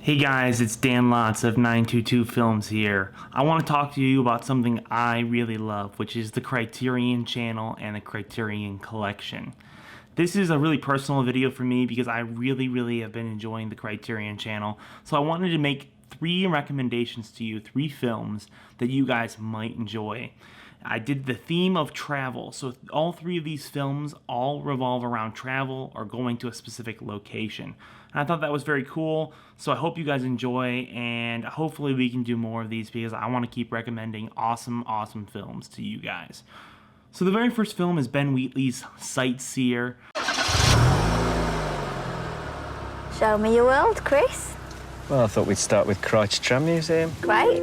Hey guys, it's Dan Lotz of 922 Films here. I want to talk to you about something I really love, which is the Criterion Channel and the Criterion Collection. This is a really personal video for me because I really have been enjoying the Criterion Channel. So I wanted to make 3 recommendations to you, 3 films that you guys might enjoy. I did the theme of travel, so all 3 of these films all revolve around travel or going to a specific location. And I thought that was very cool, so I hope you guys enjoy, and hopefully we can do more of these because I want to keep recommending awesome films to you guys. So the very first film is Ben Wheatley's Sightseer. Show me your world, Chris. Well, I thought we'd start with Crouch Tram Museum. Great.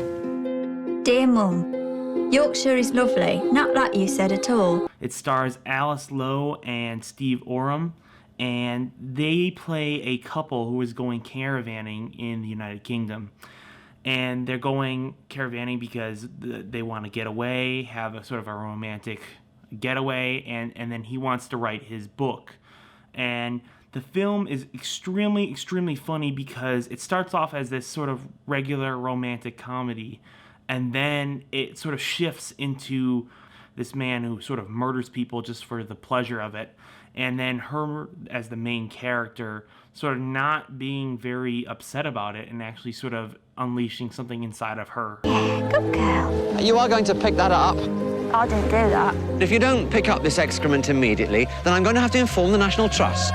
Dear Mum, Yorkshire is lovely, not like you said at all. It stars Alice Lowe and Steve Oram, and they play a couple who is going caravanning in the United Kingdom. And they're going caravanning because they want to get away, have a sort of a romantic getaway, and then he wants to write his book. And the film is extremely funny because it starts off as this sort of regular romantic comedy, and then it sort of shifts into this man who sort of murders people just for the pleasure of it, and then her as the main character sort of not being very upset about it and actually sort of unleashing something inside of her. Good girl. You are going to pick that up. I didn't do that. If you don't pick up this excrement immediately, then I'm going to have to inform the National Trust.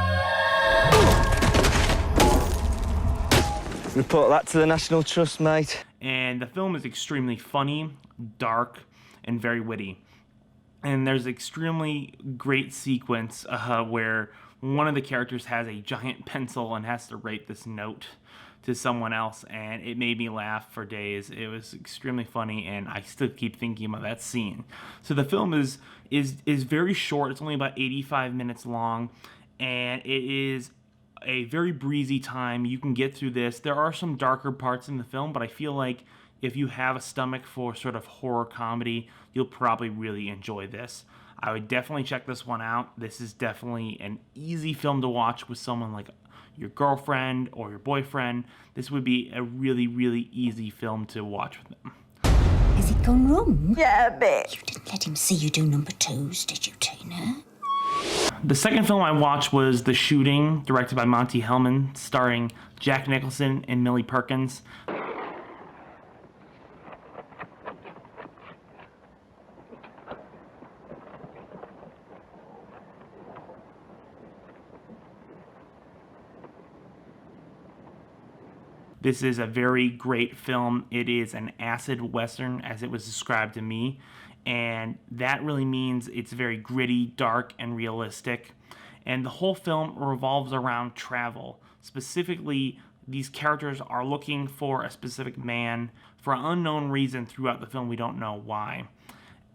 Report that to the National Trust, mate. And the film is extremely funny, dark, and very witty. And there's an extremely great sequence where one of the characters has a giant pencil and has to write this note to someone else, and it made me laugh for days. It was extremely funny, and I still keep thinking about that scene. So the film is very short. It's only about 85 minutes long, and it is a very breezy time. You can get through this. There are some darker parts in the film, but I feel like if you have a stomach for sort of horror comedy, you'll probably really enjoy this. I would definitely check this one out. This is definitely an easy film to watch with someone like your girlfriend or your boyfriend. This would be a really easy film to watch with them. Has it gone wrong? Yeah, a bit. You didn't let him see you do number 2s, did you, Tina? The second film I watched was The Shooting, directed by Monty Hellman, starring Jack Nicholson and Millie Perkins. This is a very great film. It is an acid western, as it was described to me, and that really means it's very gritty, dark, and realistic. And the whole film revolves around travel. Specifically, these characters are looking for a specific man for an unknown reason throughout the film. We don't know why.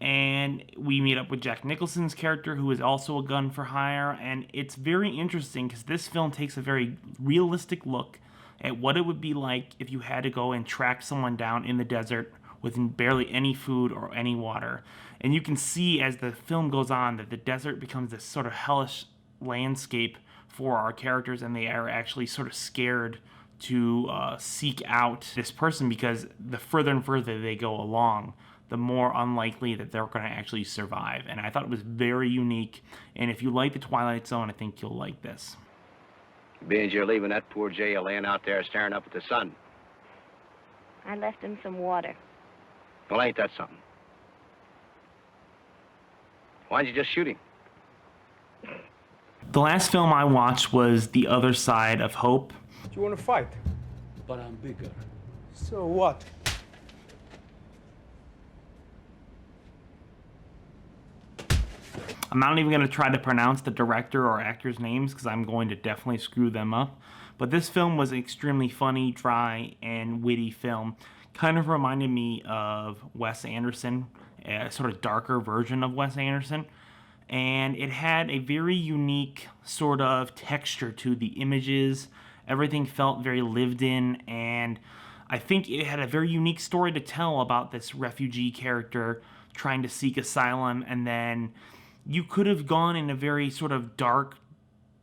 And we meet up with Jack Nicholson's character, who is also a gun for hire, and it's very interesting because this film takes a very realistic look at what it would be like if you had to go and track someone down in the desert with barely any food or any water. And you can see as the film goes on that the desert becomes this sort of hellish landscape for our characters, and they are actually sort of scared to seek out this person because the further and further they go along, the more unlikely that they're going to actually survive. And I thought it was very unique, and if you like The Twilight Zone, I think you'll like this. Being you're leaving that poor jail laying out there staring up at the sun. I left him some water. Well, ain't that something? Why'd you just shoot him? The last film I watched was The Other Side of Hope. You want to fight? But I'm bigger. So what? I'm not even going to try to pronounce the director or actor's names because I'm going to definitely screw them up. But this film was an extremely funny, dry, and witty film. Kind of reminded me of Wes Anderson, a sort of darker version of Wes Anderson. And it had a very unique sort of texture to the images. Everything felt very lived in, and I think it had a very unique story to tell about this refugee character trying to seek asylum, and then you could have gone in a very sort of dark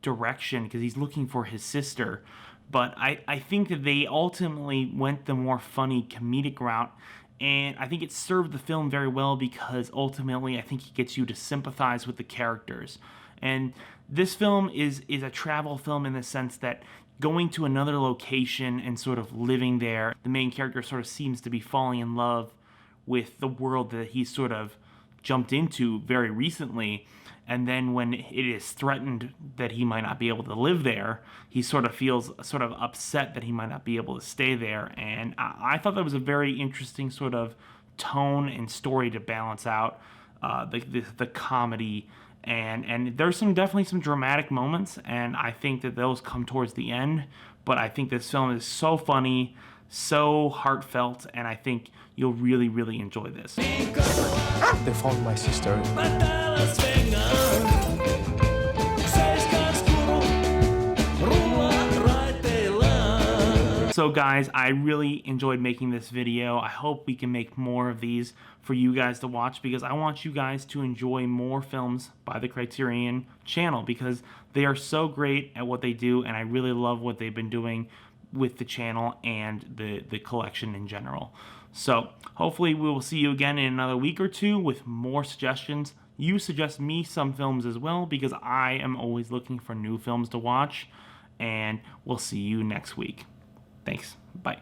direction because he's looking for his sister, but I think that they ultimately went the more funny comedic route, and I think it served the film very well because ultimately I think it gets you to sympathize with the characters. And this film is a travel film in the sense that going to another location and sort of living there, the main character sort of seems to be falling in love with the world that he's sort of jumped into very recently. And then when it is threatened that he might not be able to live there, he sort of feels sort of upset that he might not be able to stay there. And I thought that was a very interesting sort of tone and story to balance out the comedy. And there's definitely some dramatic moments, and I think that those come towards the end. But I think this film is so funny, so heartfelt, and I think you'll really, really enjoy this. They found my sister. So guys, I really enjoyed making this video. I hope we can make more of these for you guys to watch, because I want you guys to enjoy more films by the Criterion Channel, because they are so great at what they do, and I really love what they've been doing with the channel and the collection in general. So hopefully we will see you again in another week or two with more suggestions. You suggest me some films as well, because I am always looking for new films to watch, and we'll see you next week. Thanks. Bye.